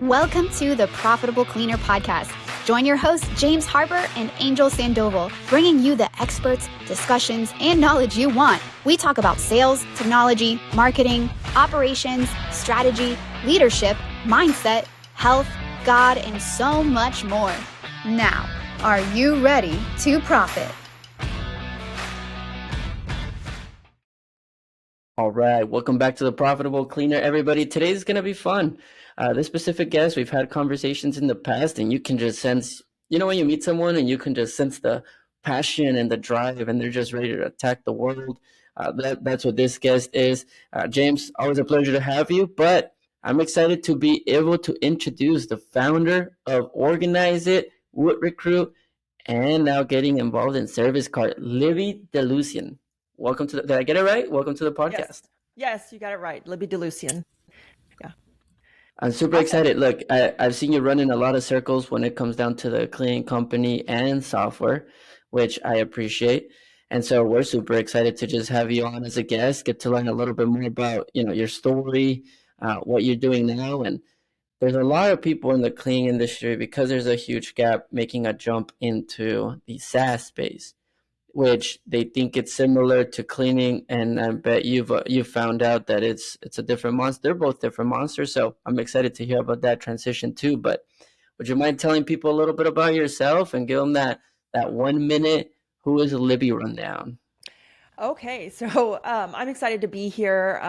Welcome to the Profitable Cleaner podcast. Join your hosts, James Harper and Angel Sandoval, bringing you the experts, discussions, and knowledge you want. We talk about sales, technology, marketing, operations, strategy, leadership, mindset, health, God, and so much more. Now, are you ready to profit? All right, welcome back to the Profitable Cleaner, everybody. Today's going to be fun. This specific guest, we've had conversations in the past, and you can just sense, when you meet someone and you can just sense the passion and the drive, and they're just ready to attack the world. That's what this guest is. James, always a pleasure to have you, but I'm excited to be able to introduce the founder of Organize It, Would Recruit, and now getting involved in Service Card, Libby DeLucien. Welcome to did I get it right? Welcome to the podcast. Yes, you got it right. Libby DeLucien. Yeah. I'm super excited. Look, I've seen you run in a lot of circles when it comes down to the cleaning company and software, which I appreciate. And so we're super excited to just have you on as a guest, get to learn a little bit more about, your story, what you're doing now. And there's a lot of people in the cleaning industry, because there's a huge gap, making a jump into the SaaS space, which they think it's similar to cleaning, and I bet you've found out that it's a different monster. They're both different monsters, so I'm excited to hear about that transition too. But would you mind telling people a little bit about yourself and give them that 1 minute who is Libby rundown? Okay, so I'm excited to be here.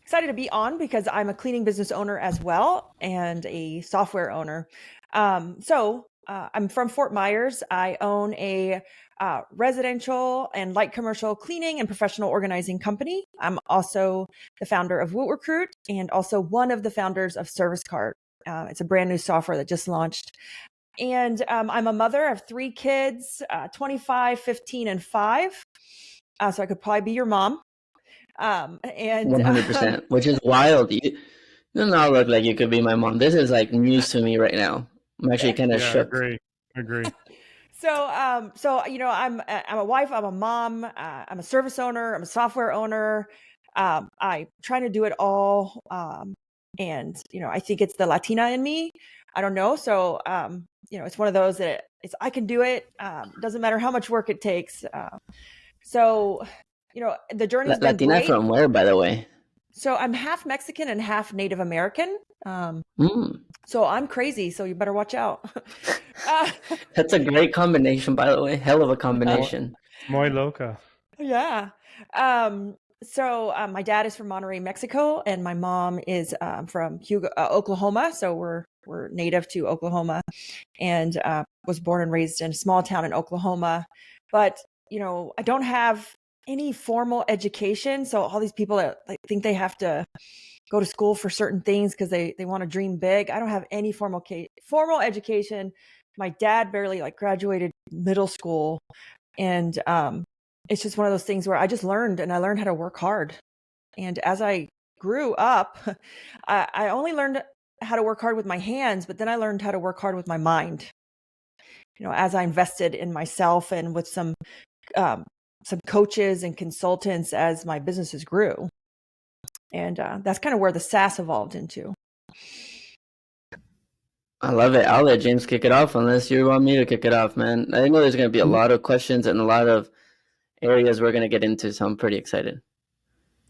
Excited to be on because I'm a cleaning business owner as well and a software owner. I'm from Fort Myers. I own a residential and light commercial cleaning and professional organizing company. I'm also the founder of Woot Recruit and also one of the founders of Service Card. It's a brand new software that just launched. And I'm a mother of 3 kids, 25, 15, and 5. So I could probably be your mom. And 100%, which is wild. You do not look like you could be my mom. This is like news to me right now. I'm actually kind of shook. Agree. So I'm a wife, I'm a mom, I'm a service owner, I'm a software owner. I'm trying to do it all. And I think it's the Latina in me. I don't know. So, it's one of those that I can do it. Doesn't matter how much work it takes. The journey's been Latina great. from where, by the way? So I'm half Mexican and half Native American. So I'm crazy. So you better watch out. That's a great combination, by the way. Hell of a combination. Muy loca. Yeah. My dad is from Monterrey, Mexico, and my mom is from Oklahoma. So we're native to Oklahoma, and was born and raised in a small town in Oklahoma. But I don't have any formal education. So all these people that think they have to go to school for certain things because they want to dream big. I don't have any formal education. My dad barely graduated middle school. And it's just one of those things where I just learned how to work hard. And as I grew up, I only learned how to work hard with my hands, but then I learned how to work hard with my mind. As I invested in myself and with some coaches and consultants as my businesses grew. And that's kind of where the SaaS evolved into. I love it. I'll let James kick it off unless you want me to kick it off, man. I know there's going to be a lot of questions and a lot of areas we're going to get into, so I'm pretty excited.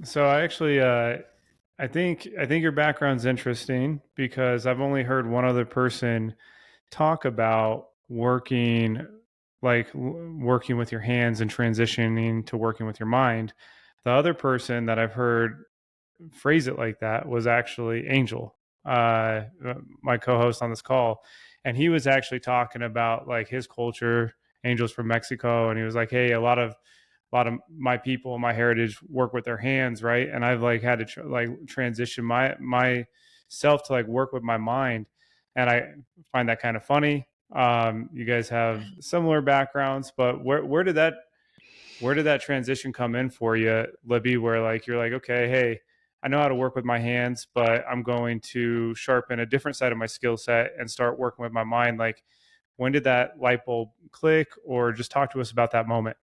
So I actually, I think your background's interesting because I've only heard one other person talk about working with your hands and transitioning to working with your mind. The other person that I've heard phrase it like that was actually Angel, my co-host on this call. And he was actually talking about his culture. Angel's from Mexico. And he was like, hey, a lot of my people, my heritage work with their hands. Right. And I've had to transition myself to work with my mind. And I find that kind of funny. You guys have similar backgrounds, but where did that transition come in for you, Libby, where you're okay, hey, I know how to work with my hands, but I'm going to sharpen a different side of my skill set and start working with my mind. When did that light bulb click, or just talk to us about that moment?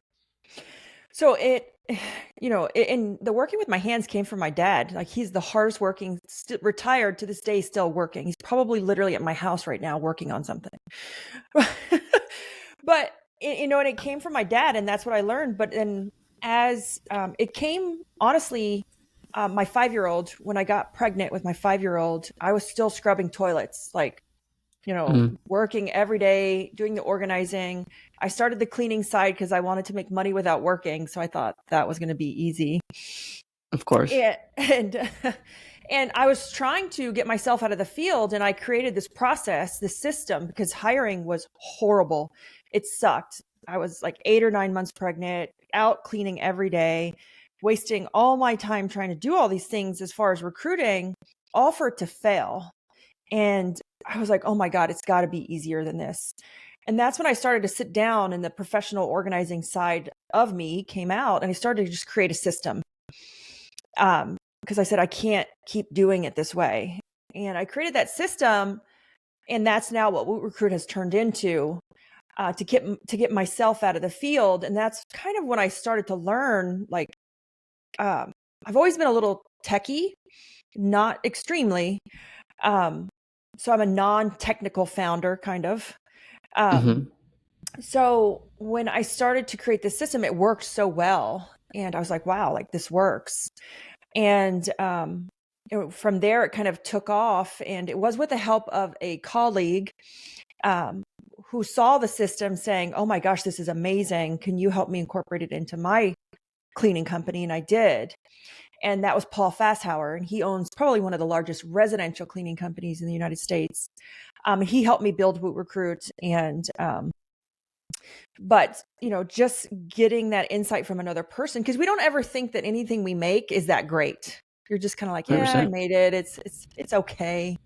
So it and the working with my hands came from my dad. Like, he's the hardest working, retired to this day, still working. He's probably literally at my house right now working on something. But, and it came from my dad, and that's what I learned. But then as it came, honestly, my 5-year-old, when I got pregnant with my 5-year-old, I was still scrubbing toilets, like, working every day, doing the organizing. I started the cleaning side because I wanted to make money without working. So I thought that was going to be easy. Of course. And I was trying to get myself out of the field, and I created this process, this system, because hiring was horrible. It sucked. I was like 8 or 9 months pregnant, out cleaning every day, wasting all my time trying to do all these things as far as recruiting, all for it to fail. And I was like, oh my God, it's got to be easier than this. And that's when I started to sit down, and the professional organizing side of me came out, and I started to just create a system. Because I said, I can't keep doing it this way. And I created that system, and that's now what Woot Recruit has turned into, to get myself out of the field. And that's kind of when I started to learn, like, I've always been a little techie, not extremely. So I'm a non-technical founder, kind of. So when I started to create this system, it worked so well. And I was like, wow, like, this works. And from there, it kind of took off. And it was with the help of a colleague who saw the system, saying, oh my gosh, this is amazing. Can you help me incorporate it into my cleaning company? And I did. And that was Paul Fasshauer. And he owns probably one of the largest residential cleaning companies in the United States. He helped me build Woot Recruit. And, but, just getting that insight from another person, because we don't ever think that anything we make is that great. You're just kind of like, yeah, 100%. I made it. It's okay.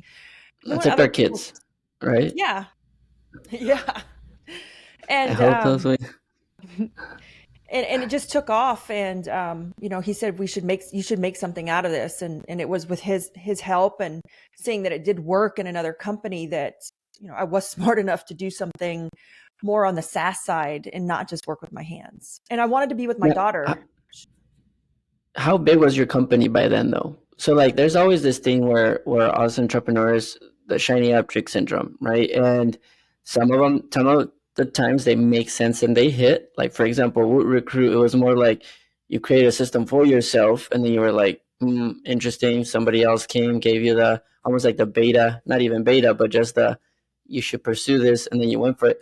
That's like our kids, right? Yeah. Yeah. And I hope those way. And it just took off. And, he said, you should make something out of this. And it was with his help, and seeing that it did work in another company, that, I was smart enough to do something more on the SaaS side and not just work with my hands. And I wanted to be with my daughter. How big was your company by then, though? So, like, there's always this thing where us entrepreneurs, the shiny object syndrome, right? And some of the times they make sense and they hit. Like, for example, Woot Recruit, it was more like you create a system for yourself, and then you were like, interesting. Somebody else came, gave you the almost like the beta, not even beta, but just you should pursue this, and then you went for it.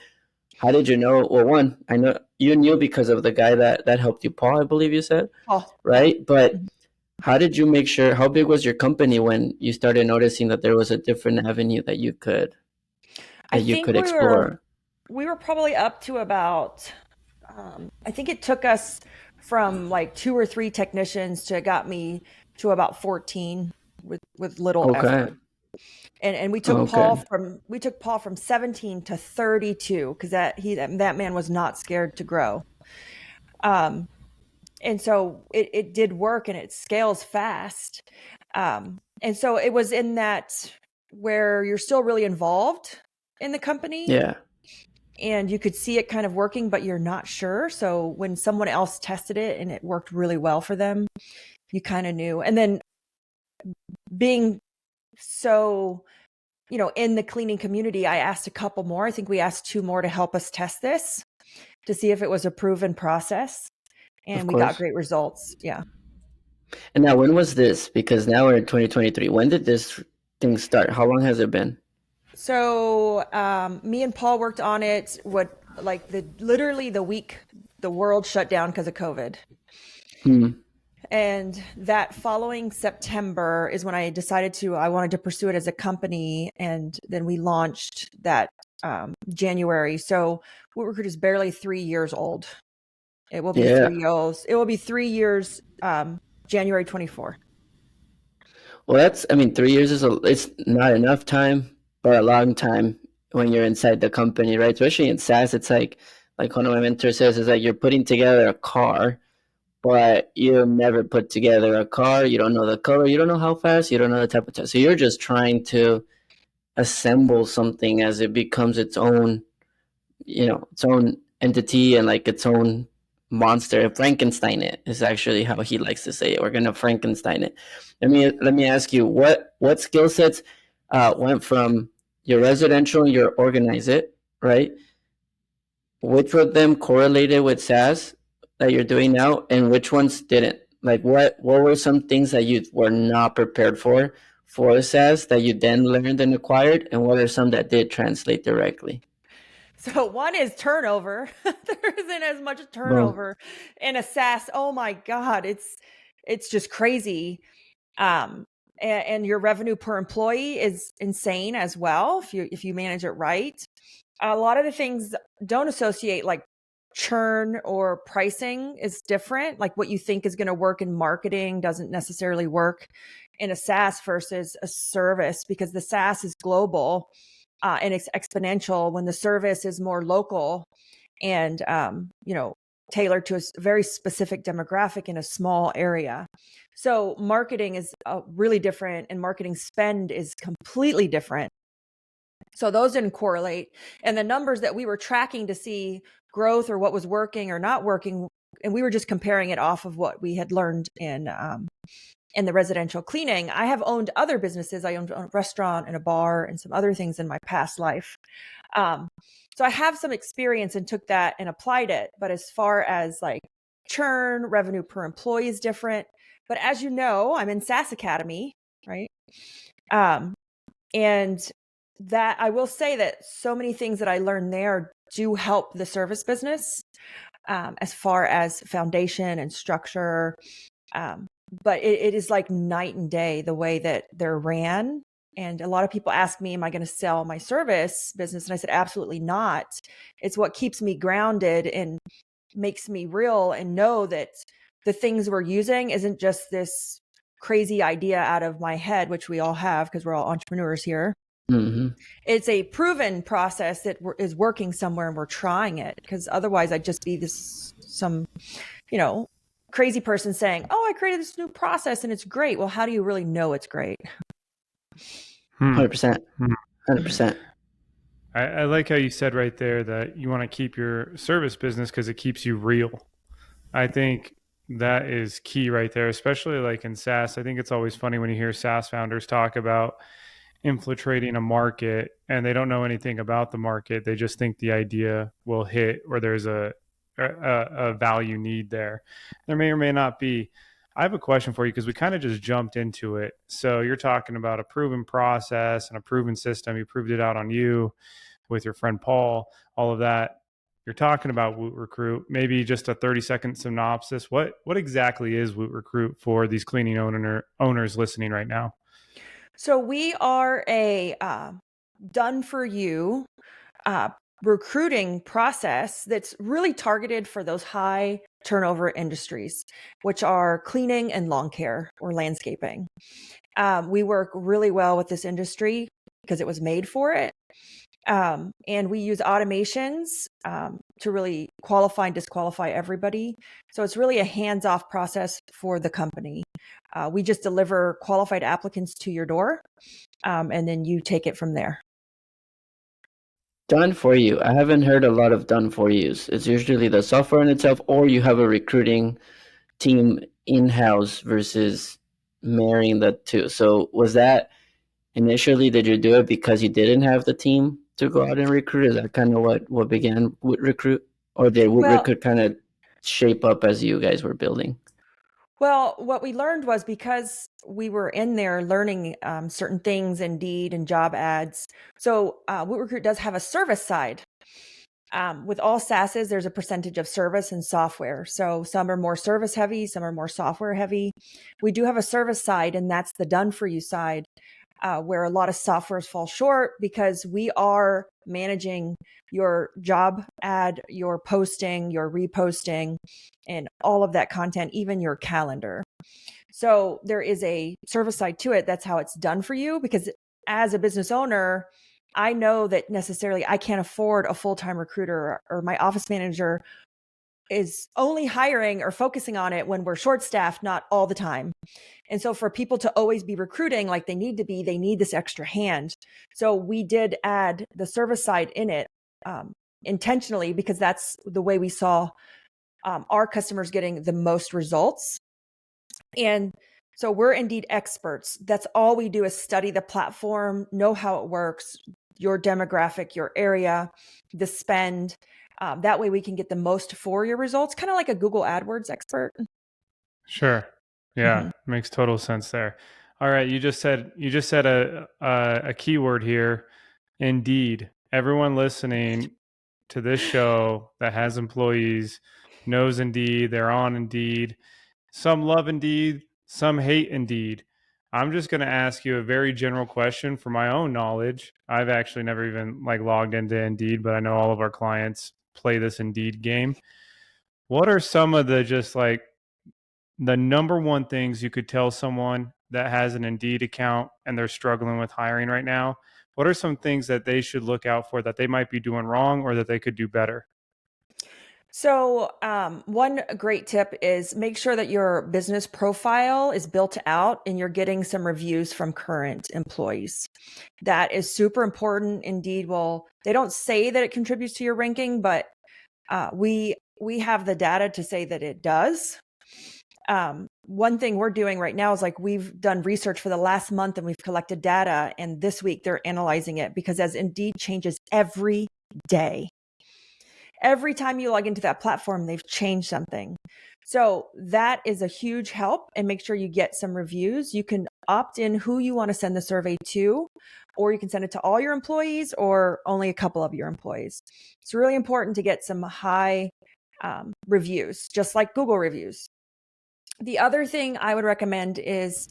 How did you know? Well, one, I know you knew because of the guy that helped you, Paul, I believe you said, right? But how did you make sure? How big was your company when you started noticing that there was a different avenue that you could explore? We were probably up to about, I think it took us from like 2 or 3 technicians to got me to about 14 with little effort. And we took Paul from 17 to 32, because that man was not scared to grow. And so it did work, and it scales fast. And so it was in that where you're still really involved in the company. Yeah. And you could see it kind of working, but you're not sure. So when someone else tested it and it worked really well for them, you kind of knew. And then being so, in the cleaning community, I asked a couple more. I think we asked 2 more to help us test this, to see if it was a proven process. And we got great results. Yeah. And now, when was this? Because now we're in 2023. When did this thing start? How long has it been? So me and Paul worked on it, literally the week the world shut down because of COVID. And that following September is when I decided I wanted to pursue it as a company. And then we launched that January. So Woot Recruit is barely 3 years old. It will be 3 years. It will be 3 years, January 24. Well, 3 years it's not enough time, but a long time when you're inside the company, right? Especially in SaaS, it's like one of my mentors says, is like you're putting together a car, but you never put together a car. You don't know the color. You don't know how fast. You don't know the type of test. So you're just trying to assemble something as it becomes its own, its own entity and like its own monster, Frankenstein it is actually how he likes to say it. We're gonna Frankenstein it. Let me ask you, what skill sets went from your residential, your organize it, right? Which of them correlated with SaaS that you're doing now, and which ones didn't? Like, what were some things that you were not prepared for SaaS that you then learned and acquired, and what are some that did translate directly? So one is turnover. There isn't as much Boom. turnover in a SaaS. Oh my God, it's just crazy. And your revenue per employee is insane as well if you manage it right. A lot of the things don't associate, like churn or pricing is different. Like what you think is going to work in marketing doesn't necessarily work in a SaaS versus a service, because the SaaS is global and it's exponential, when the service is more local and tailored to a very specific demographic in a small area. So marketing is really different, and marketing spend is completely different. So those didn't correlate. And the numbers that we were tracking to see growth or what was working or not working, and we were just comparing it off of what we had learned in the residential cleaning. I have owned other businesses. I owned a restaurant and a bar and some other things in my past life. So I have some experience and took that and applied it. But as far as like churn, revenue per employee is different. But as you know, I'm in SaaS Academy, right? And that I will say that so many things that I learned there do help the service business as far as foundation and structure. But it is like night and day the way that they're ran. And a lot of people ask me, am I going to sell my service business? And I said, absolutely not. It's what keeps me grounded and makes me real and know that the things we're using isn't just this crazy idea out of my head, which we all have because we're all entrepreneurs here. Mm-hmm. It's a proven process that is working somewhere, and we're trying it, because otherwise I'd just be some crazy person saying, oh, I created this new process and it's great. Well, how do you really know it's great? 100%. 100%. I like how you said right there that you want to keep your service business because it keeps you real. I think that is key right there, especially like in SaaS. I think it's always funny when you hear SaaS founders talk about infiltrating a market and they don't know anything about the market. They just think the idea will hit, or there's a value need there. There may or may not be. I have a question for you because we kind of just jumped into it. So you're talking about a proven process and a proven system. You proved it out on you with your friend Paul, all of that. You're talking about Woot Recruit. Maybe just a 30-second synopsis. What exactly is Woot Recruit for these cleaning owners listening right now? So we are a done for you recruiting process that's really targeted for those high turnover industries, which are cleaning and lawn care or landscaping. We work really well with this industry because it was made for it. And we use automations to really qualify and disqualify everybody. So it's really a hands-off process for the company. We just deliver qualified applicants to your door, and then you take it from there. Done for you. I haven't heard a lot of done for yous. It's usually the software in itself, or you have a recruiting team in-house versus marrying the two. So was that initially, did you do it because you didn't have the team to go out and recruit? Is that kind of what began with Recruit? Or did Recruit kind of shape up as you guys were building? Well, what we learned was, because we were in there learning certain things, Indeed and job ads. So Woot Recruit does have a service side. With all SaaSes, there's a percentage of service and software. So some are more service heavy, some are more software heavy. We do have a service side, and that's the done for you side, where a lot of softwares fall short, because we are managing your job ad, your posting, your reposting, and all of that content, even your calendar. So there is a service side to it. That's how it's done for you, because as a business owner, I know that necessarily I can't afford a full-time recruiter, or my office manager is only hiring or focusing on it when we're short-staffed, not all the time. And so for people to always be recruiting like they need to be, they need this extra hand. So we did add the service side in it intentionally, because that's the way we saw our customers getting the most results. And so we're Indeed experts. That's all we do is study the platform, know how it works, your demographic, your area, the spend. That way we can get the most for your results, kind of like a Google AdWords expert. Sure. Yeah, makes total sense there. All right, you just said a keyword here, Indeed. Everyone listening to this show that has employees knows Indeed. They're on Indeed. Some love Indeed, some hate Indeed. I'm just going to ask you a very general question for my own knowledge. I've actually never even logged into Indeed, but I know all of our clients play this Indeed game. What are some of the the number one things you could tell someone that has an Indeed account and they're struggling with hiring right now? What are some things that they should look out for that they might be doing wrong or that they could do better? So one great tip is make sure that your business profile is built out and you're getting some reviews from current employees. That is super important. Indeed, they don't say that it contributes to your ranking, but we have the data to say that it does. One thing we're doing right now is we've done research for the last month and we've collected data, and this week they're analyzing it because as Indeed changes every day, every time you log into that platform, they've changed something. So that is a huge help, and make sure you get some reviews. You can opt in who you want to send the survey to, or you can send it to all your employees or only a couple of your employees. It's really important to get some high reviews, just like Google reviews. The other thing I would recommend is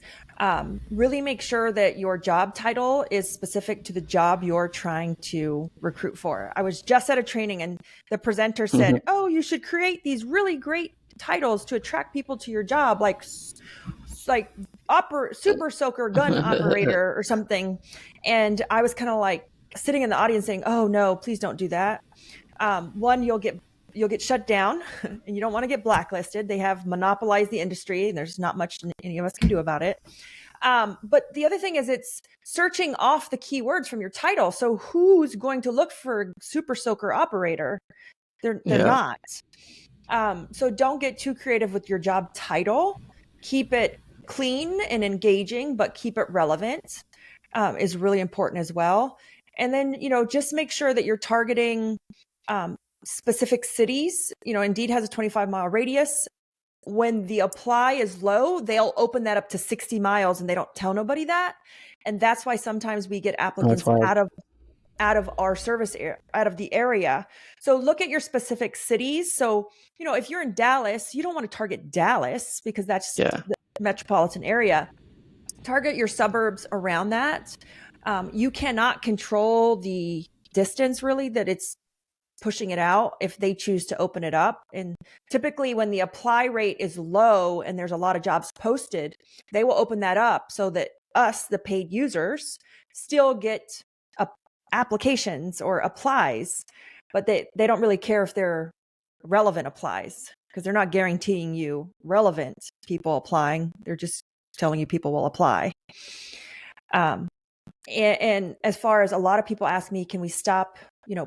really make sure that your job title is specific to the job you're trying to recruit for. I was just at a training and the presenter said, oh, you should create these really great titles to attract people to your job, like super soaker gun operator or something. And I was kind of sitting in the audience saying, oh no, please don't do that. One, you'll get shut down and you don't want to get blacklisted. They have monopolized the industry and there's not much any of us can do about it. But the other thing is it's searching off the keywords from your title. So who's going to look for super soaker operator? They're not. So don't get too creative with your job title. Keep it clean and engaging, but keep it relevant is really important as well. And then, just make sure that you're targeting specific cities. Indeed has a 25-mile radius. When the apply is low, they'll open that up to 60 miles and they don't tell nobody that. And that's why sometimes we get applicants out of our service area, out of the area. So look at your specific cities. So, if you're in Dallas, you don't want to target Dallas because that's the metropolitan area. Target your suburbs around that. You cannot control the distance really that it's pushing it out if they choose to open it up. And typically when the apply rate is low and there's a lot of jobs posted, they will open that up so that us, the paid users, still get applications or applies, but they don't really care if they're relevant applies because they're not guaranteeing you relevant people applying. They're just telling you people will apply. And as far as a lot of people ask me, can we stop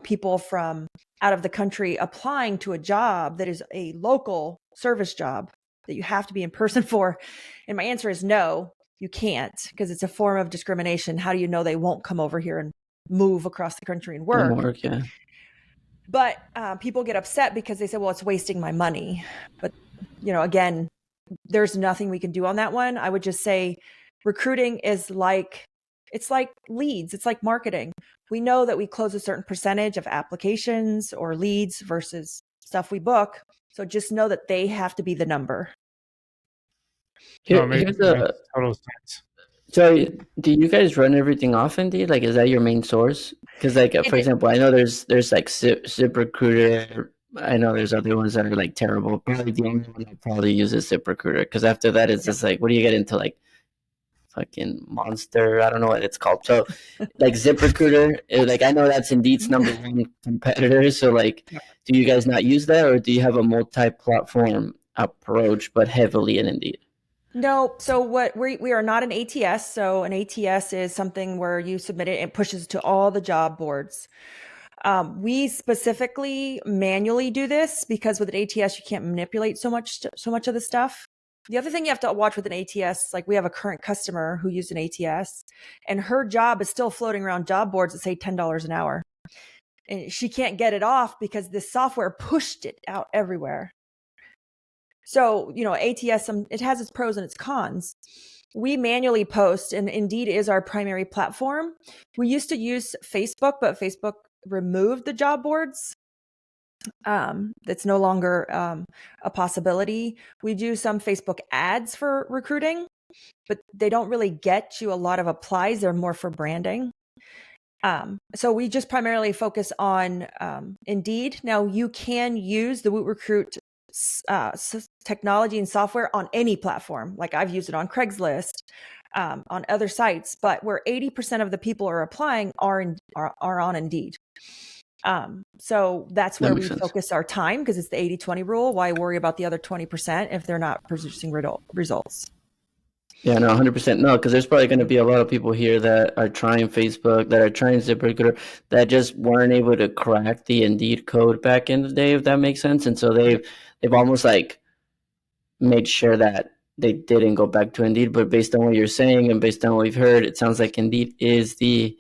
people from out of the country applying to a job that is a local service job that you have to be in person for? And my answer is no, you can't, because it's a form of discrimination. How do you know they won't come over here and move across the country and work? But people get upset because they say, well, it's wasting my money. But, again, there's nothing we can do on that one. I would just say recruiting is it's like leads. It's like marketing. We know that we close a certain percentage of applications or leads versus stuff we book. So just know that they have to be the number. Makes total sense. So do you guys run everything off Indeed? Is that your main source? Because for example, I know there's ZipRecruiter. I know there's other ones that are terrible. Probably the only one that probably uses ZipRecruiter, because after that it's just what do you get into fucking Monster? I don't know what it's called. So ZipRecruiter, I know that's Indeed's number one competitor. So do you guys not use that, or do you have a multi-platform approach but heavily in Indeed? No. So what we are not an ATS. So an ATS is something where you submit it and pushes to all the job boards. We specifically manually do this because with an ATS, you can't manipulate so much of the stuff. The other thing you have to watch with an ATS, like we have a current customer who used an ATS and her job is still floating around job boards that say $10 an hour. And she can't get it off because this software pushed it out everywhere. So, ATS, it has its pros and its cons. We manually post, and Indeed is our primary platform. We used to use Facebook, but Facebook removed the job boards. That's no longer a possibility. We do some Facebook ads for recruiting, but they don't really get you a lot of applies. They're more for branding. So we just primarily focus on Indeed. Now you can use the Woot Recruit technology and software on any platform. Like I've used it on Craigslist, on other sites, but where 80% of the people are applying are on Indeed. So that's where we focus our time because it's the 80-20 rule. Why worry about the other 20% if they're not producing results? Yeah, no, 100%. No, because there's probably going to be a lot of people here that are trying Facebook, that are trying ZipRecruiter, that just weren't able to crack the Indeed code back in the day, if that makes sense. And so they've almost like made sure that they didn't go back to Indeed. But based on what you're saying and based on what we've heard, it sounds like Indeed is the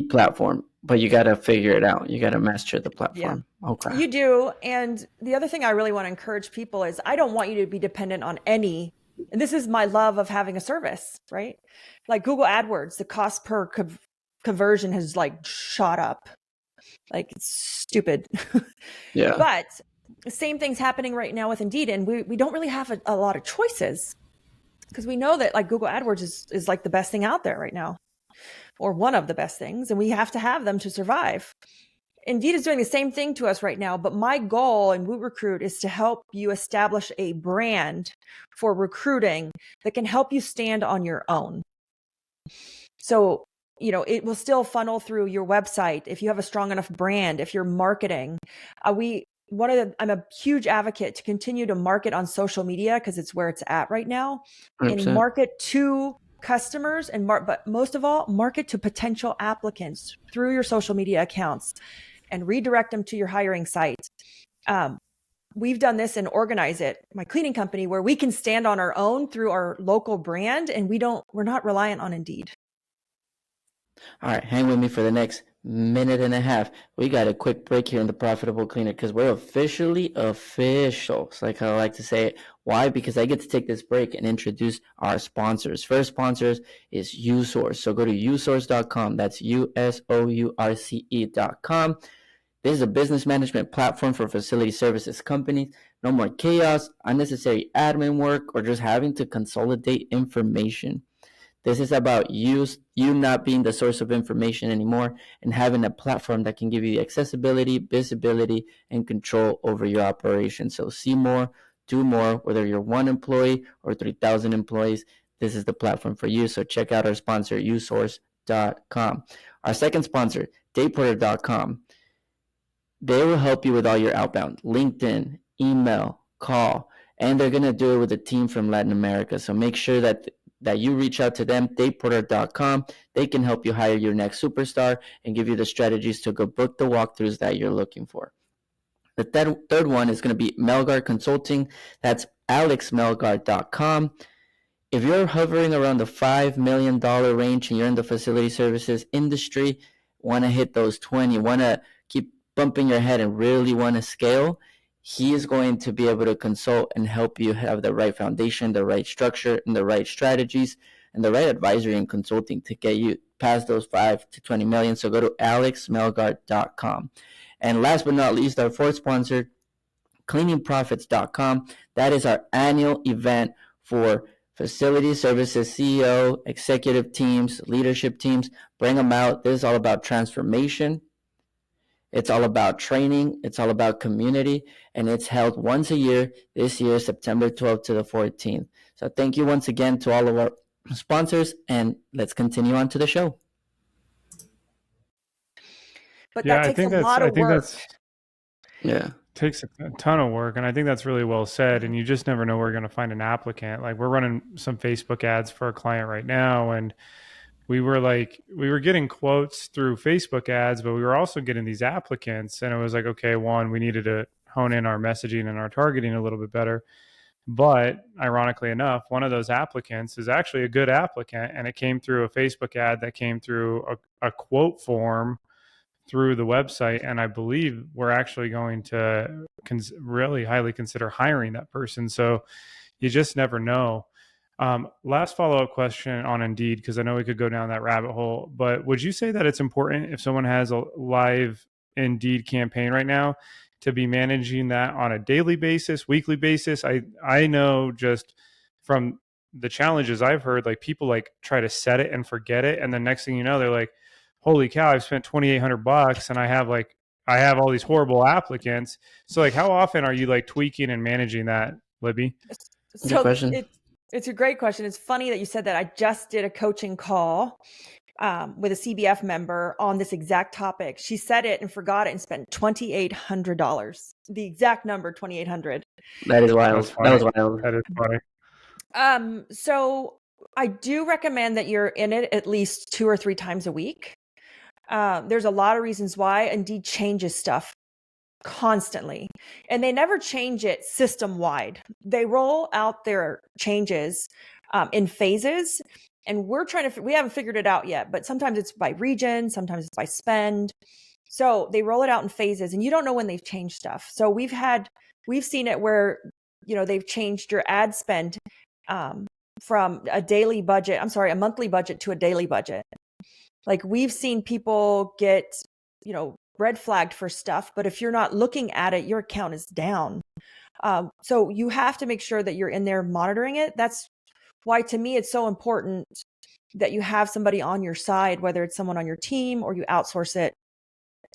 platform. But you got to figure it out. You got to master the platform. Yeah. Okay. You do. And the other thing I really want to encourage people is I don't want you to be dependent on any. And this is my love of having a service, right? Like Google AdWords, the cost per conversion has like shot up. Like it's stupid. Yeah. But the same thing's happening right now with Indeed. And we don't really have a lot of choices because we know that like Google AdWords is like the best thing out there right now, or one of the best things. And we have to have them to survive. Indeed is doing the same thing to us right now, but my goal in Woot Recruit is to help you establish a brand for recruiting that can help you stand on your own. So, it will still funnel through your website if you have a strong enough brand, if you're marketing. I'm a huge advocate to continue to market on social media because it's where it's at right now, 100%. and market to customers but most of all, market to potential applicants through your social media accounts and redirect them to your hiring site. We've done this and Organize It, my cleaning company, where we can stand on our own through our local brand and we're not reliant on Indeed. All right, hang with me for the next minute and a half. We got a quick break here in the Profitable Cleaner because we're officially official. It's like I like to say it. Why? Because I get to take this break and introduce our sponsors. First sponsors is USource. So go to usource.com. That's usource.com. This is a business management platform for facility services companies. No more chaos, unnecessary admin work, or just having to consolidate information. This is about you not being the source of information anymore and having a platform that can give you accessibility, visibility, and control over your operation. So see more, do more, whether you're 1 employee or 3,000 employees, this is the platform for you. So check out our sponsor, usource.com. Our second sponsor, dayporter.com. They will help you with all your outbound, LinkedIn, email, call, and they're going to do it with a team from Latin America. So make sure that you reach out to them, dayporter.com. They can help you hire your next superstar and give you the strategies to go book the walkthroughs that you're looking for. The third one is going to be Melgar Consulting. That's alexmelgar.com. If you're hovering around the $5 million range and you're in the facility services industry, want to hit those 20, want to keep bumping your head and really want to scale, he is going to be able to consult and help you have the right foundation, the right structure, and the right strategies, and the right advisory and consulting to get you past those 5 to 20 million. So go to alexmelgar.com. And last but not least, our fourth sponsor, cleaningprofits.com. That is our annual event for facility services, CEO, executive teams, leadership teams. Bring them out. This is all about transformation. It's all about training. It's all about community. And it's held once a year, this year, September 12th to the 14th. So thank you once again to all of our sponsors. And let's continue on to the show. But that takes a lot of work. Takes a ton of work. And I think that's really well said. And you just never know where you're going to find an applicant. Like we're running some Facebook ads for a client right now. And we were getting quotes through Facebook ads, but we were also getting these applicants. And it was like, okay, one, we needed to hone in our messaging and our targeting a little bit better. But ironically enough, one of those applicants is actually a good applicant, and it came through a Facebook ad that came through a quote form through the website. And I believe we're actually going to really highly consider hiring that person. So you just never know. Last follow-up question on Indeed, because I know we could go down that rabbit hole, but would you say that it's important if someone has a live Indeed campaign right now to be managing that on a daily basis, weekly basis? I know just from the challenges I've heard, like people like try to set it and forget it. And the next thing you know, they're like, holy cow, I've spent $2,800 and I have all these horrible applicants. So like, how often are you like tweaking and managing that, Libby? Good question. It's a great question. It's funny that you said that. I just did a coaching call with a CBF member on this exact topic. She said it and forgot it and spent $2,800. The exact number, $2,800. That is wild. That was wild. That is funny. So I do recommend that you're in it at least 2 or 3 times a week. There's a lot of reasons why. Indeed changes stuff constantly, and they never change it system wide. They roll out their changes in phases, and we haven't figured it out yet, but sometimes it's by region, sometimes it's by spend. So they roll it out in phases, and you don't know when they've changed stuff. So we've seen it where, they've changed your ad spend from a monthly budget to a daily budget. Like we've seen people get, red flagged for stuff, but if you're not looking at it, your account is down. So you have to make sure that you're in there monitoring it. That's why, to me, it's so important that you have somebody on your side, whether it's someone on your team or you outsource it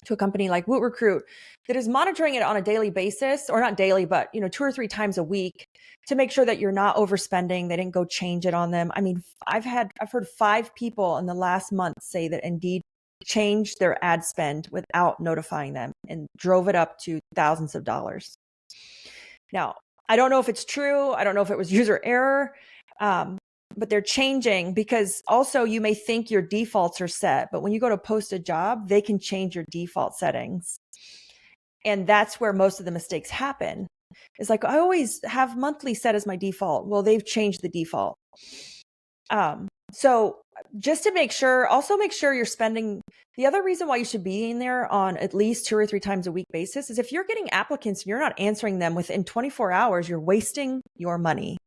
to a company like Recruit that is monitoring it on a daily basis, or not daily, but 2 or 3 times a week, to make sure that you're not overspending. They didn't go change it on them. I mean, I've heard 5 people in the last month say that Indeed changed their ad spend without notifying them and drove it up to thousands of dollars. Now, I don't know if it's true. I don't know if it was user error, but they're changing, because also you may think your defaults are set, but when you go to post a job, they can change your default settings. And that's where most of the mistakes happen. It's like, I always have monthly set as my default. Well, they've changed the default. So just to make sure you're spending. The other reason why you should be in there on at least 2 or 3 times a week basis is if you're getting applicants and you're not answering them within 24 hours, you're wasting your money.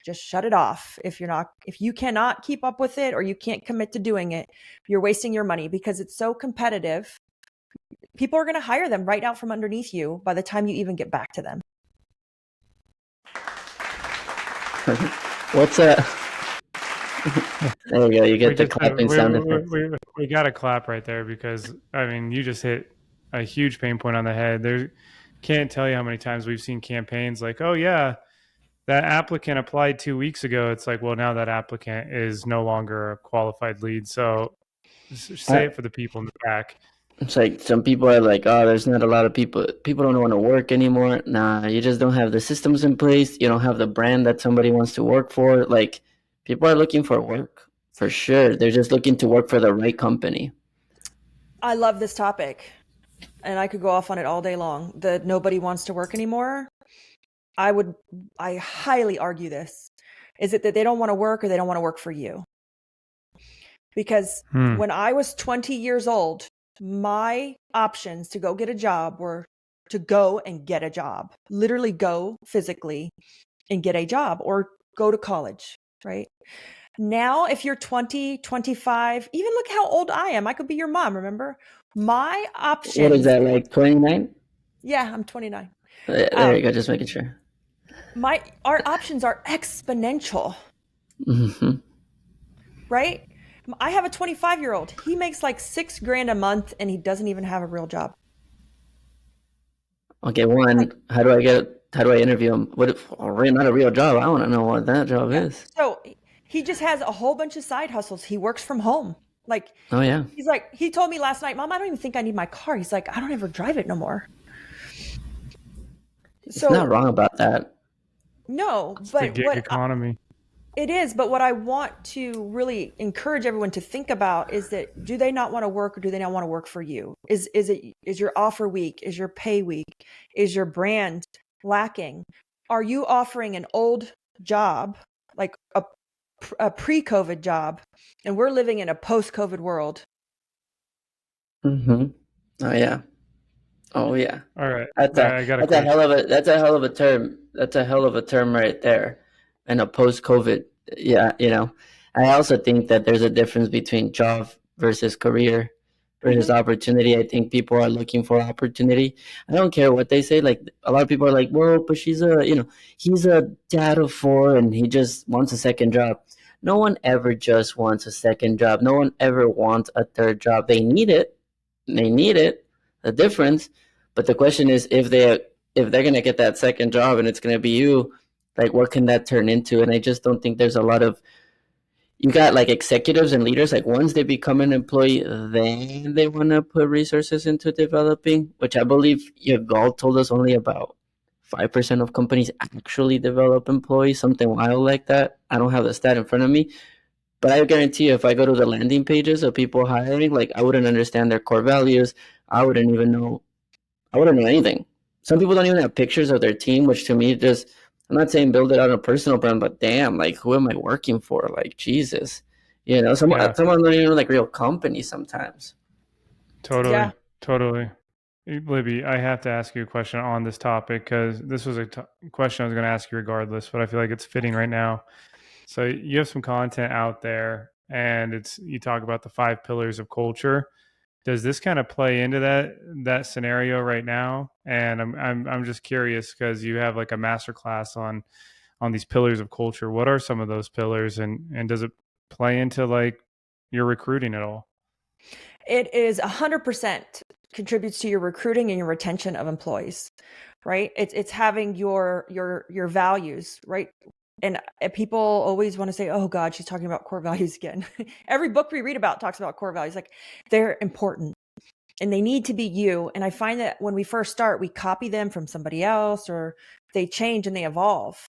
Just shut it off. If you cannot keep up with it, or you can't commit to doing it, you're wasting your money, because it's so competitive. People are going to hire them right out from underneath you by the time you even get back to them. What's that? There you go. You get the clapping sound effect. We got to clap right there, because you just hit a huge pain point on the head. Can't tell you how many times we've seen campaigns like, oh yeah, that applicant applied 2 weeks ago. It's like, well, now that applicant is no longer a qualified lead. So say it for the people in the back. It's like some people are like, oh, there's not a lot of people. People don't want to work anymore. Nah, you just don't have the systems in place. You don't have the brand that somebody wants to work for. Like, people are looking for work for sure. They're just looking to work for the right company. I love this topic, and I could go off on it all day long. That nobody wants to work anymore. I highly argue this. Is it that they don't want to work, or they don't want to work for you? Because when I was 20 years old, my options to go get a job were to go and get a job, literally go physically and get a job, or go to college, right? Now, if you're 20, 25, even look how old I am. I could be your mom, remember? My options. What is that, like 29? Yeah, I'm 29. There you go, just making sure. Our options are exponential. Mm-hmm. Right? I have a 25-year-old. He makes like $6,000 a month, and he doesn't even have a real job. Okay, how do I interview him? What if not a real job? I want to know what that job is. So he just has a whole bunch of side hustles. He works from home. Like, oh yeah. He's like, he told me last night, Mom, I don't even think I need my car. He's like, I don't ever drive it no more. It's not wrong about that. No, It's but the gig economy. It is, but what I want to really encourage everyone to think about is that, do they not want to work, or do they not want to work for you? Is your offer weak? Is your pay weak? Is your brand lacking? Are you offering an old job, like a pre-COVID job, and we're living in a post-COVID world? Mm-hmm. Oh yeah. Oh yeah. All right. That's I got a a question. hell of a term. That's a hell of a term right there. And a post-COVID. Yeah, I also think that there's a difference between job versus career versus opportunity. I think people are looking for opportunity. I don't care what they say. Like, a lot of people are like, well, but he's a dad of four and he just wants a second job. No one ever just wants a second job. No one ever wants a third job. They need it. They need it. The difference. But the question is, if they're gonna get that second job and it's gonna be you, like, what can that turn into? And I just don't think there's a lot of, you got like executives and leaders, like, once they become an employee, then they want to put resources into developing, which I believe your goal told us only about 5% of companies actually develop employees, something wild like that. I don't have the stat in front of me, but I guarantee you, if I go to the landing pages of people hiring, like, I wouldn't understand their core values. I wouldn't know anything. Some people don't even have pictures of their team, which to me just, I'm not saying build it on a personal brand, but damn, like, who am I working for? Like, Jesus. Someone Yeah, don't even know, like, real companies sometimes. totally. Yeah. Totally. Libby, I have to ask you a question on this topic, because this was a question I was going to ask you regardless, but I feel like it's fitting right now. So you have some content out there, and you talk about the 5 pillars of culture. Does this kind of play into that scenario right now? And I'm just curious, because you have like a master class on these pillars of culture. What are some of those pillars, and does it play into like your recruiting at all? It is 100% contributes to your recruiting and your retention of employees, right? It's having your values, right? And people always want to say, oh God, she's talking about core values again. Every book we read about talks about core values. Like, they're important and they need to be you. And I find that when we first start, we copy them from somebody else, or they change and they evolve.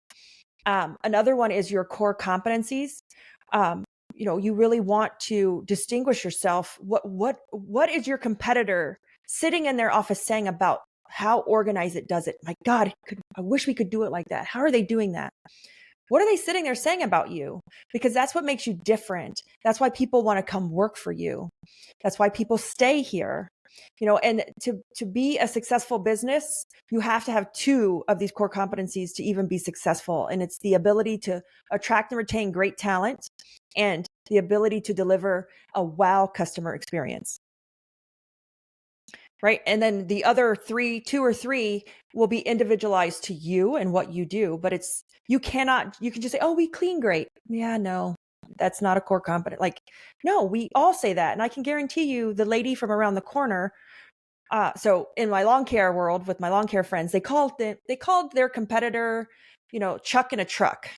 Another one is your core competencies. You really want to distinguish yourself. What is your competitor sitting in their office saying about how organized it does it? My God, I wish we could do it like that. How are they doing that? What are they sitting there saying about you? Because that's what makes you different. That's why people want to come work for you. That's why people stay here. And to be a successful business, you have to have 2 of these core competencies to even be successful. And it's the ability to attract and retain great talent, and the ability to deliver a wow customer experience. Right. And then the other 2 or 3 will be individualized to you and what you do. But you can just say, oh, we clean great. Yeah, no, that's not a core competence. Like, no, we all say that. And I can guarantee you, the lady from around the corner. So in my lawn care world, with my lawn care friends, they called their competitor, Chuck in a truck.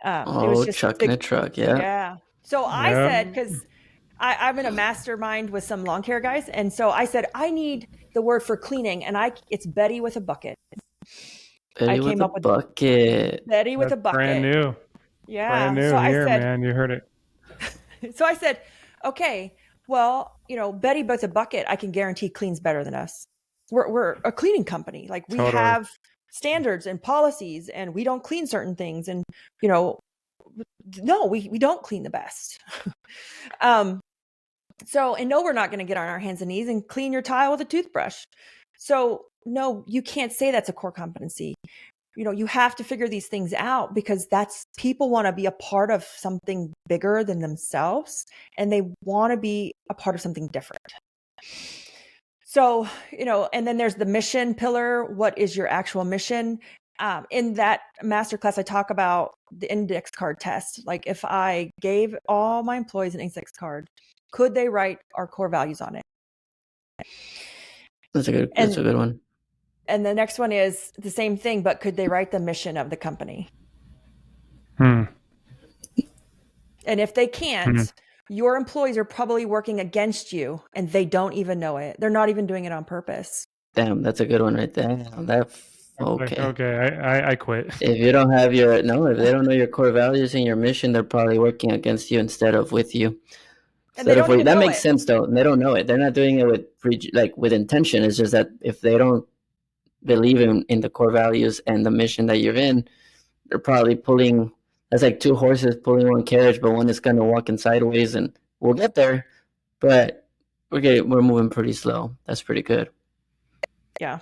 It was just Truck in a truck. Yeah. yeah. So I Yeah. said, because I'm in a mastermind with some lawn care guys. And so I said, I need the word for cleaning. And it's Betty with a bucket. Betty with a bucket. Betty with a That's bucket. brand new. Yeah. Brand new So I here, said, man. You heard it. So I said, okay, well, Betty with a bucket, I can guarantee cleans better than us. We're a cleaning company. Like, we Totally. have standards and policies, and we don't clean certain things. And, no, we don't clean the best. And no, we're not going to get on our hands and knees and clean your tile with a toothbrush. So no, you can't say that's a core competency. You have to figure these things out, because people want to be a part of something bigger than themselves, and they want to be a part of something different. So, and then there's the mission pillar. What is your actual mission? In that masterclass, I talk about the index card test. Like, if I gave all my employees an index card, could they write our core values on it? That's a good one. And the next one is the same thing, but could they write the mission of the company? Hmm. And if they can't, your employees are probably working against you, and they don't even know it. They're not even doing it on purpose. Damn, that's a good one right there. Okay. Okay, I quit. If you don't have your no, if they don't know your core values and your mission, they're probably working against you instead of with you. And they Instead of don't with, even that know makes it. sense though. They don't know it. They're not doing it with like with intention. It's just that if they don't believe in the core values and the mission that you're in, they're probably pulling. That's like two horses pulling one carriage, but one is kind of walking sideways, and we'll get there. But we're moving pretty slow. That's pretty good. Yeah.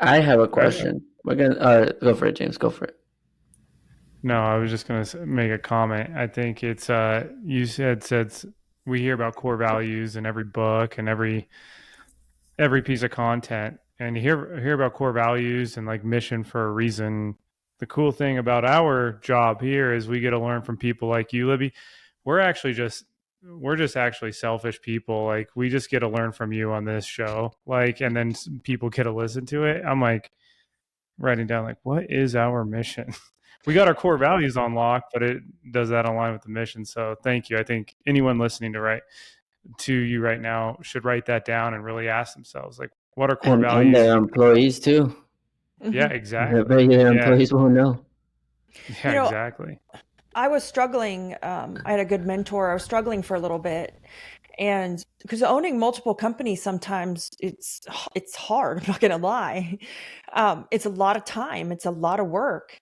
I have a I, question. We're gonna go for it, James. Go for it. no, I was just going to make a comment. I think it's you said we hear about core values in every book and every piece of content, and you hear about core values and like mission for a reason. The cool thing about our job here is we get to learn from people like you, Libby. We're just actually selfish people. Like we just get to learn from you on this show. Like, and then people get to listen to it. I'm like writing down like, what is our mission? We got our core values on lock, but it does that align with the mission. So thank you. I think anyone listening to you right now should write that down and really ask themselves like, what are core And values? their employees too. Yeah, I exactly. bet you their Yeah, employees won't know. yeah, You know, exactly. I was struggling. I had a good mentor. I was struggling for a little bit. And because owning multiple companies, sometimes it's hard. I'm not going to lie. It's a lot of time. It's a lot of work.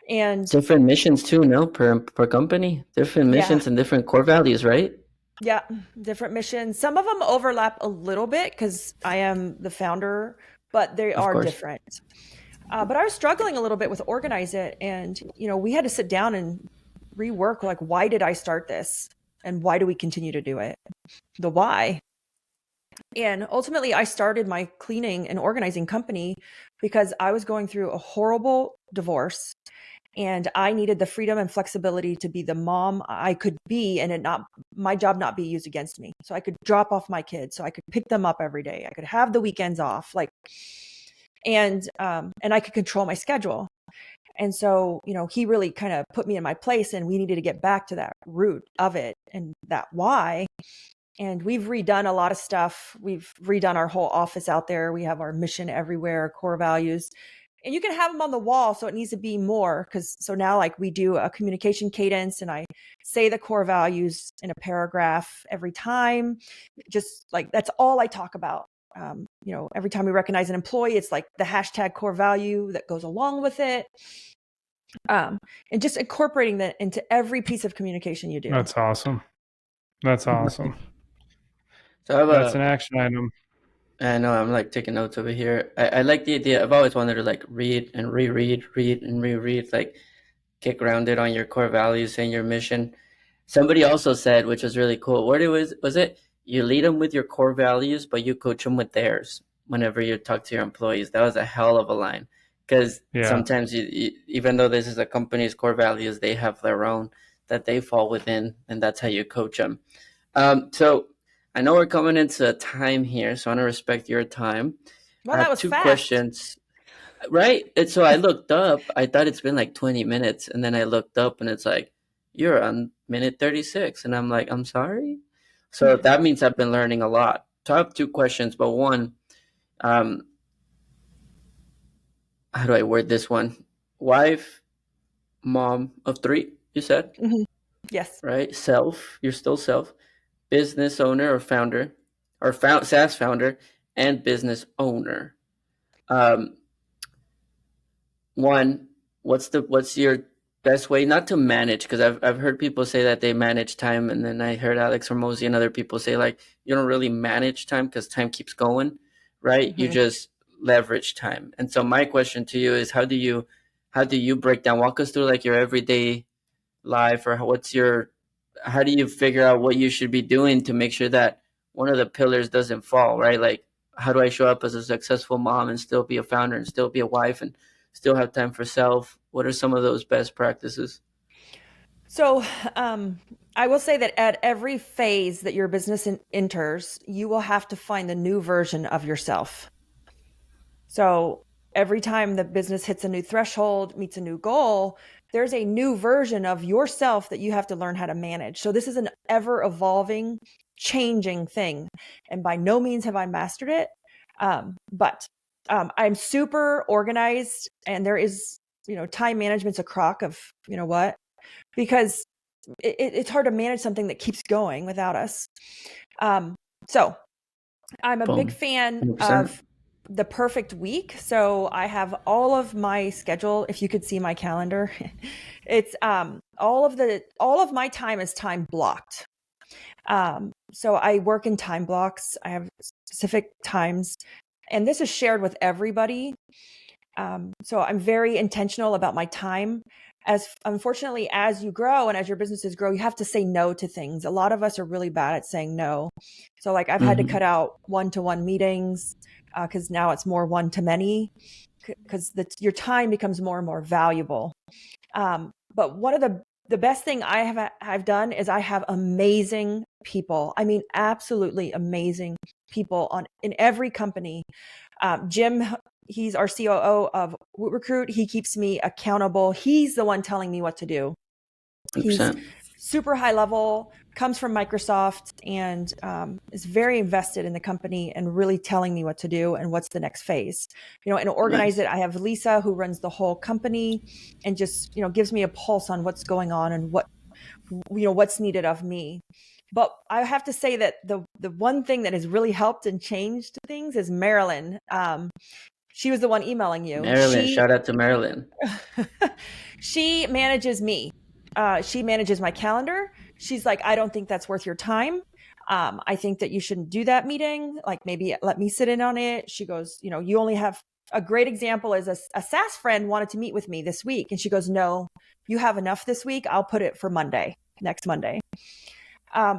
And Different missions too, no? Per company, different yeah, missions and different core values, right? yeah, different missions. Some of them overlap a little bit because I am the founder, but they Of are course. different. But I was struggling a little bit with Organize It. And, we had to sit down and rework, like, why did I start this? And why do we continue to do it? The why. And ultimately, I started my cleaning and organizing company because I was going through a horrible divorce and I needed the freedom and flexibility to be the mom I could be and my job not be used against me. So I could drop off my kids, so I could pick them up every day. I could have the weekends off, and I could control my schedule. And so, he really kind of put me in my place, and we needed to get back to that root of it and that why. And we've redone a lot of stuff. We've redone our whole office out there. We have our mission everywhere, core values, and you can have them on the wall. So it needs to be more so now like we do a communication cadence and I say the core values in a paragraph every time. Just like, that's all I talk about. Every time we recognize an employee, it's like the hashtag core value that goes along with it. And just incorporating that into every piece of communication you do. That's awesome. That's awesome. So That's an action item. I know I'm like taking notes over here. I like the idea. I've always wanted to like read and reread, read and reread, like get grounded on your core values and your mission. Somebody also said, which was really cool. What was it? You lead them with your core values, but you coach them with theirs whenever you talk to your employees. That was a hell of a line, because sometimes even though this is a company's core values, they have their own that they fall within, and that's how you coach them. So I know we're coming into time here, so I want to respect your time. Well, I have that was two fast. questions. Right? And so I looked up. I thought it's been like 20 minutes, and then I looked up, and it's like, you're on minute 36. And I'm like, I'm sorry? So that means I've been learning a lot. So I have two questions, but one, how do I word this one? Wife, mom of three, you said? Mm-hmm. Yes. Right? Self, you're still self. Business owner or founder, or SaaS founder, and business owner. One, what's your best way not to manage? Because I've heard people say that they manage time, and then I heard Alex Hormozi and other people say like you don't really manage time because time keeps going, right? Mm-hmm. You just leverage time. And so my question to you is, how do you break down? Walk us through like your everyday life, or how do you figure out what you should be doing to make sure that one of the pillars doesn't fall, right? Like, how do I show up as a successful mom and still be a founder and still be a wife and still have time for self? What are some of those best practices? So I will say that at every phase that your business enters, you will have to find the new version of yourself. So every time the business hits a new threshold, meets a new goal, there's a new version of yourself that you have to learn how to manage. So this is an ever evolving, changing thing. And by no means have I mastered it. But I'm super organized, and there is, time management's a crock of, what, because it's hard to manage something that keeps going without us. So I'm a big Boom. fan 100%. of the perfect week. So I have all of my schedule. If you could see my calendar, it's all of my time is time blocked. So I work in time blocks. I have specific times, and this is shared with everybody. So I'm very intentional about my time. As unfortunately, as you grow and as your businesses grow, you have to say no to things. A lot of us are really bad at saying no. So like I've had to cut out one-to-one meetings because now it's more one-to-many, because your time becomes more and more valuable. But one of the best thing I've done is I have amazing people. I mean, absolutely amazing people in every company. Jim, he's our COO of Recruit. He keeps me accountable. He's the one telling me what to do. 100%. He's super high level, comes from Microsoft, and is very invested in the company and really telling me what to do and what's the next phase. And organize Nice. it. I have Lisa, who runs the whole company and just, gives me a pulse on what's going on and what's needed of me. But I have to say that the one thing that has really helped and changed things is Marilyn. She was the one emailing you. Marilyn, shout out to Marilyn. She manages me. She manages my calendar. She's like, I don't think that's worth your time. I think that you shouldn't do that meeting. Like, maybe let me sit in on it. She goes, you only have a great example is a SaaS friend wanted to meet with me this week. And she goes, no, you have enough this week. I'll put it for next Monday.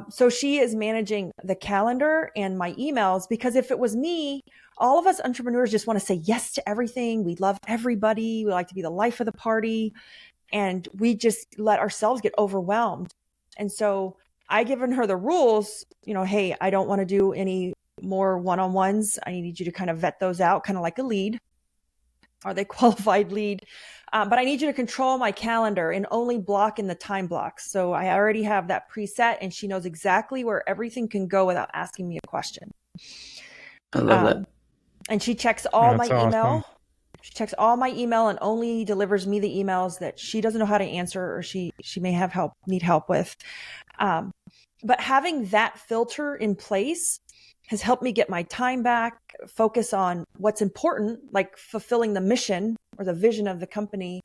So she is managing the calendar and my emails, because if it was me, all of us entrepreneurs just want to say yes to everything. We love everybody. We like to be the life of the party, and we just let ourselves get overwhelmed. And so I given her the rules, hey, I don't want to do any more one-on-ones. I need you to kind of vet those out, kind of like a lead. Are they qualified lead? But I need you to control my calendar and only block in the time blocks. So I already have that preset, and she knows exactly where everything can go without asking me a question. I love that. And she checks all my That's email. awesome. She checks all my email and only delivers me the emails that she doesn't know how to answer, or she may have need help with. But having that filter in place has helped me get my time back, focus on what's important, like fulfilling the mission or the vision of the company,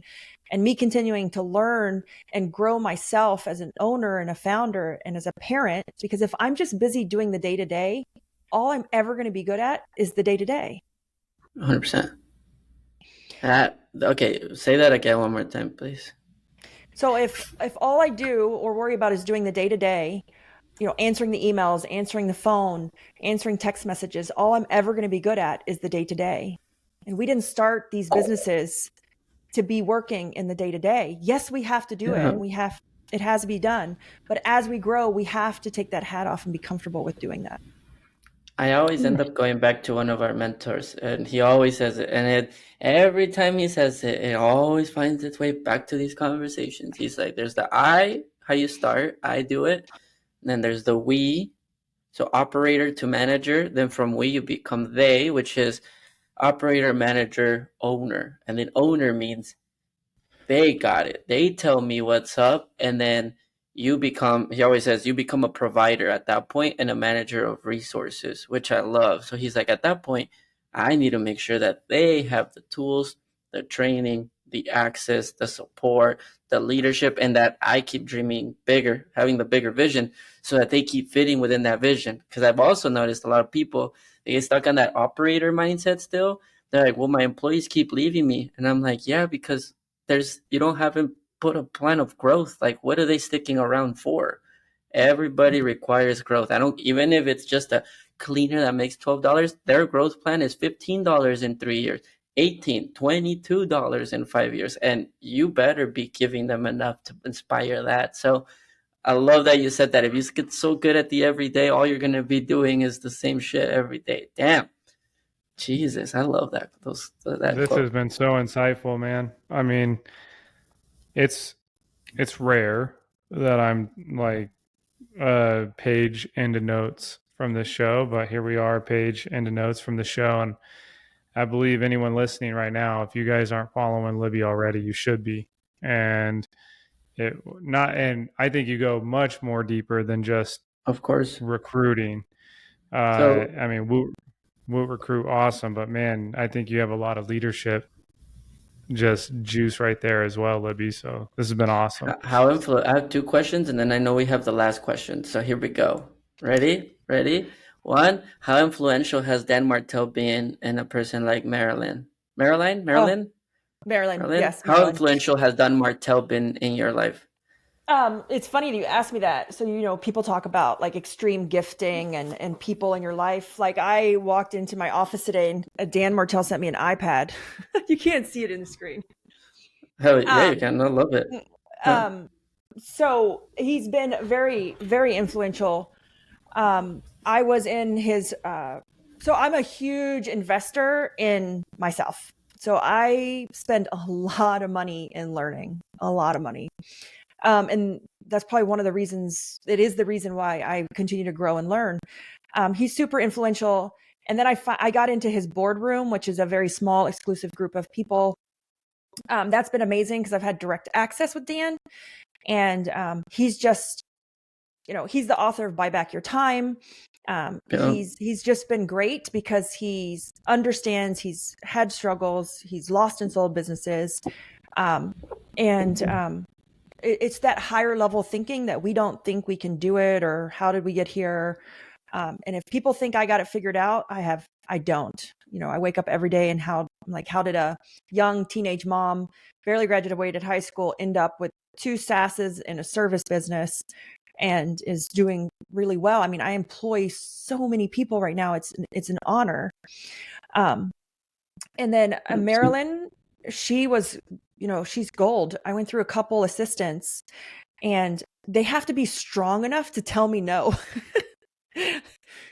and me continuing to learn and grow myself as an owner and a founder and as a parent. Because if I'm just busy doing the day-to-day, all I'm ever going to be good at is the day-to-day. 100%. Okay, say that again one more time, please. So if all I do or worry about is doing the day-to-day, answering the emails, answering the phone, answering text messages, all I'm ever going to be good at is the day-to-day. And we didn't start these businesses to be working in the day-to-day. Yes, we have to do it, and it has to be done. But as we grow, we have to take that hat off and be comfortable with doing that. I always end up going back to one of our mentors, and he always says it. And every time he says it, it always finds its way back to these conversations. He's like, there's the I, how you start, I do it. And then there's the we, so operator to manager. Then from we, you become they, which is operator, manager, owner. And then owner means they got it. They tell me what's up. And then he always says, you become a provider at that point and a manager of resources, which I love. So he's like, at that point, I need to make sure that they have the tools, the training, the access, the support, the leadership, and that I keep dreaming bigger, having the bigger vision, so that they keep fitting within that vision. Because I've also noticed a lot of people, they get stuck on that operator mindset still. They're like, well, my employees keep leaving me. And I'm like, yeah, because you don't haven't put a plan of growth. Like, what are they sticking around for? Everybody requires growth. Even if it's just a cleaner that makes $12, their growth plan is $15 in 3 years, $18, $22 in 5 years. And you better be giving them enough to inspire that. So I love that you said that. If you get so good at the everyday, all you're going to be doing is the same shit every day. Damn. Jesus, I love that. This quote has been so insightful, man. I mean, it's rare that I'm like page into notes from this show, but here we are, page into notes from the show. And I believe anyone listening right now, if you guys aren't following Libby already, you should be. And I think you go much more deeper than just Of course. recruiting. So I mean, Woot Recruit, awesome, but man, I think you have a lot of leadership just juice right there as well, Libby. So this has been awesome. I have two questions, and then I know we have the last question. So here we go. Ready? Ready? One, how influential has Dan Martell been in a person like Marilyn? Marilyn? Oh, Marilyn? Marilyn. Marilyn? Yes, How Marilyn. influential has Dan Martell been in your life? It's funny you asked me that. So, people talk about like extreme gifting and people in your life. Like I walked into my office today and Dan Martell sent me an iPad. You can't see it in the screen. Oh, yeah, you Um, can. I love it. Huh. um, so he's been very, very influential. I was in his, so I'm a huge investor in myself. So I spend a lot of money in learning, a lot of money. And that's probably one of the reasons, it is the reason why I continue to grow and learn. He's super influential. And then I got into his boardroom, which is a very small, exclusive group of people. That's been amazing because I've had direct access with Dan. And he's just, he's the author of Buy Back Your Time. Yeah. He's just been great because he's understands, he's had struggles, he's lost and sold businesses. It's that higher level thinking that we don't think we can do it, or how did we get here? And if people think I got it figured out, I don't. I wake up every day and how did a young teenage mom, barely graduated high school, end up with 2 SaaSes in a service business and is doing really well? I mean, I employ so many people right now. It's an honor. And then Marilyn, she was, she's gold. I went through a couple assistants and they have to be strong enough to tell me no.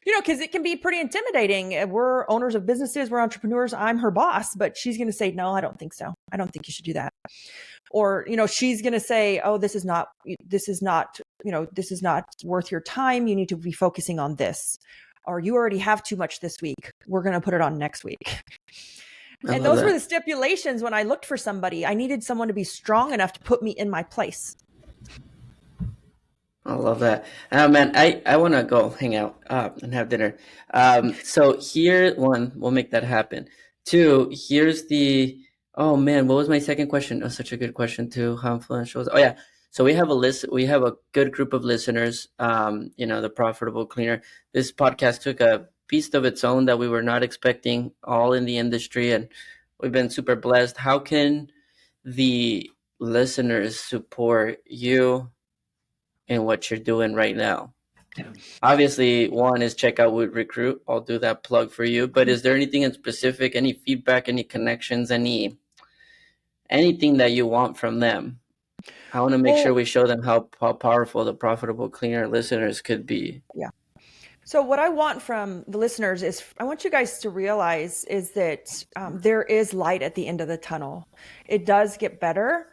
Because it can be pretty intimidating. We're owners of businesses, we're entrepreneurs. I'm her boss, but she's going to say, no, I don't think so. I don't think you should do that. Or, she's going to say, oh, this is not worth your time. You need to be focusing on this. Or you already have too much this week. We're going to put it on next week. And those were the stipulations when I looked for somebody. I needed someone to be strong enough to put me in my place. I love that. Man, I want to go hang out and have dinner. So here, one, we'll make that happen. 2, here's the, oh man, what was my second question? Oh, such a good question too. How influential was, oh yeah. So we have a good group of listeners, the Profitable Cleaner. This podcast took a beast of its own that we were not expecting, all in the industry, and we've been super blessed. How can the listeners support you in what you're doing right now? Obviously, one is check out Woot Recruit. I'll do that plug for you. But is there anything in specific, any feedback, any connections, anything that you want from them? I want to make sure we show them how powerful the Profitable Cleaner listeners could be. Yeah. So what I want from the listeners is, I want you guys to realize is that there is light at the end of the tunnel. It does get better.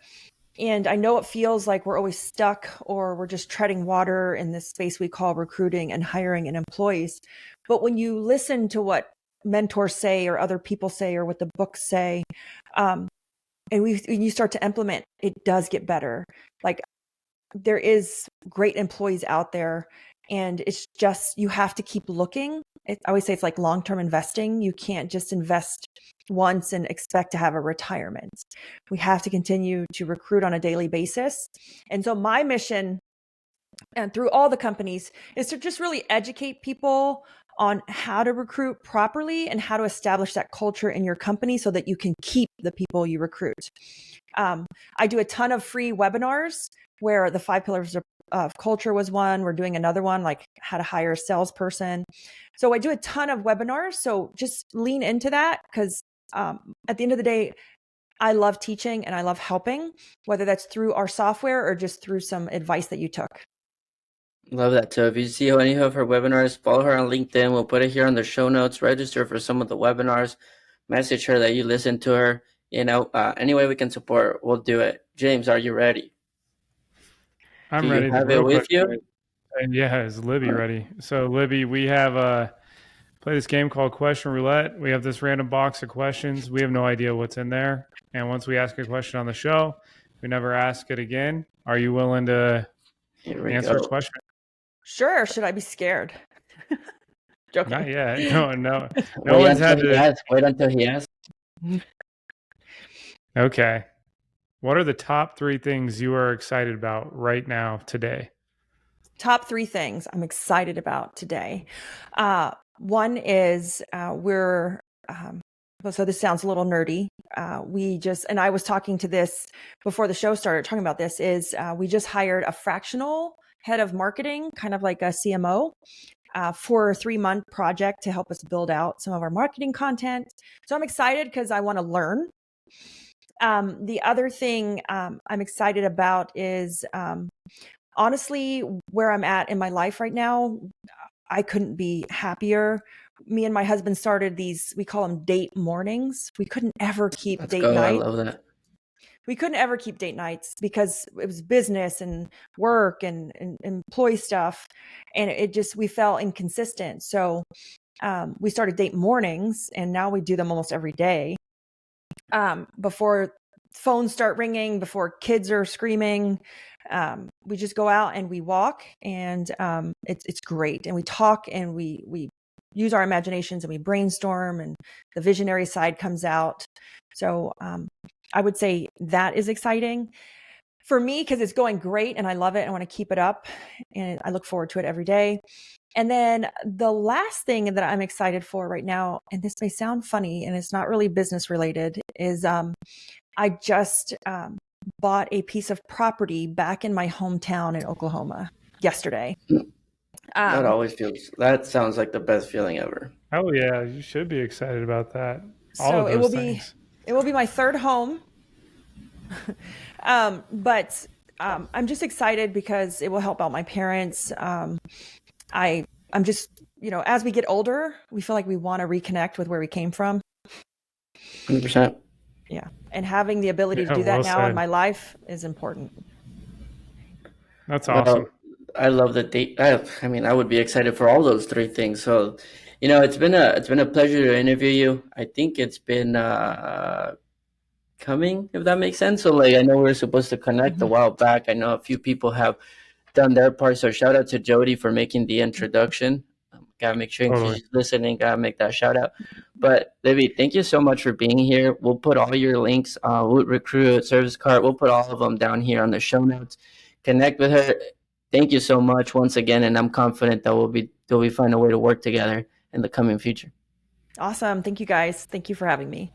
And I know it feels like we're always stuck or we're just treading water in this space we call recruiting and hiring and employees. But when you listen to what mentors say or other people say or what the books say, and when you start to implement, it does get better. Like there is great employees out there, and it's just, you have to keep looking. I always say it's like long-term investing. You can't just invest once and expect to have a retirement. We have to continue to recruit on a daily basis. And so my mission, and through all the companies, is to just really educate people on how to recruit properly and how to establish that culture in your company so that you can keep the people you recruit. I do a ton of free webinars where the 5 pillars of culture was one. We're doing another one, like how to hire a salesperson. So I do a ton of webinars. So just lean into that, because at the end of the day, I love teaching and I love helping, whether that's through our software or just through some advice that you took. Love that. So if you see any of her webinars, follow her on LinkedIn. We'll put it here on the show notes. Register for some of the webinars. Message her that you listen to her. Any way we can support, we'll do it. James, are you ready? I'm Do ready. you have it with you? And yeah, is Libby ready? So Libby, we have play this game called Question Roulette. We have this random box of questions. We have no idea what's in there. And once we ask a question on the show, we never ask it again. Are you willing to answer a question? Sure. Should I be scared? Joking. Not yet. No Wait one's had until he to. asks. Wait until he asks. Okay. What are the top 3 things you are excited about right now today? Top 3 things I'm excited about today. One is so this sounds a little nerdy. And I was talking to this before the show started, talking about this, is we just hired a fractional head of marketing, kind of like a CMO, for a 3-month project to help us build out some of our marketing content. So I'm excited because I want to learn. The other thing I'm excited about is honestly, where I'm at in my life right now, I couldn't be happier. Me and my husband started these, we call them date mornings. We couldn't ever keep Let's date go. night. I love that. We couldn't ever keep date nights because it was business and work and employee stuff. And we felt inconsistent. So we started date mornings, and now we do them almost every day. Before phones start ringing, before kids are screaming, we just go out and we walk, and it's great. And we talk, and we use our imaginations, and we brainstorm, and the visionary side comes out. So I would say that is exciting for me because it's going great and I love it. I want to keep it up, and I look forward to it every day. And then the last thing that I'm excited for right now, and this may sound funny and it's not really business related, is I just bought a piece of property back in my hometown in Oklahoma yesterday. That sounds like the best feeling ever. Oh yeah, you should be excited about that. So it will be my 3rd home. But I'm just excited because it will help out my parents. I'm just, as we get older, we feel like we want to reconnect with where we came from. 100%. Yeah. And having the ability to do that now in my life is important. That's awesome. Well, I love the date. I would be excited for all those 3 things. So, it's been a pleasure to interview you. I think it's been coming, if that makes sense. So, I know we were supposed to connect a while back. I know a few people have done their part. So, shout out to Jody for making the introduction. Gotta make sure she's listening. Gotta make that shout out. But Libby, thank you so much for being here. We'll put all your links, Recruit, Service Card. We'll put all of them down here on the show notes. Connect with her. Thank you so much once again, and I'm confident that we'll find a way to work together in the coming future. Awesome. Thank you guys. Thank you for having me.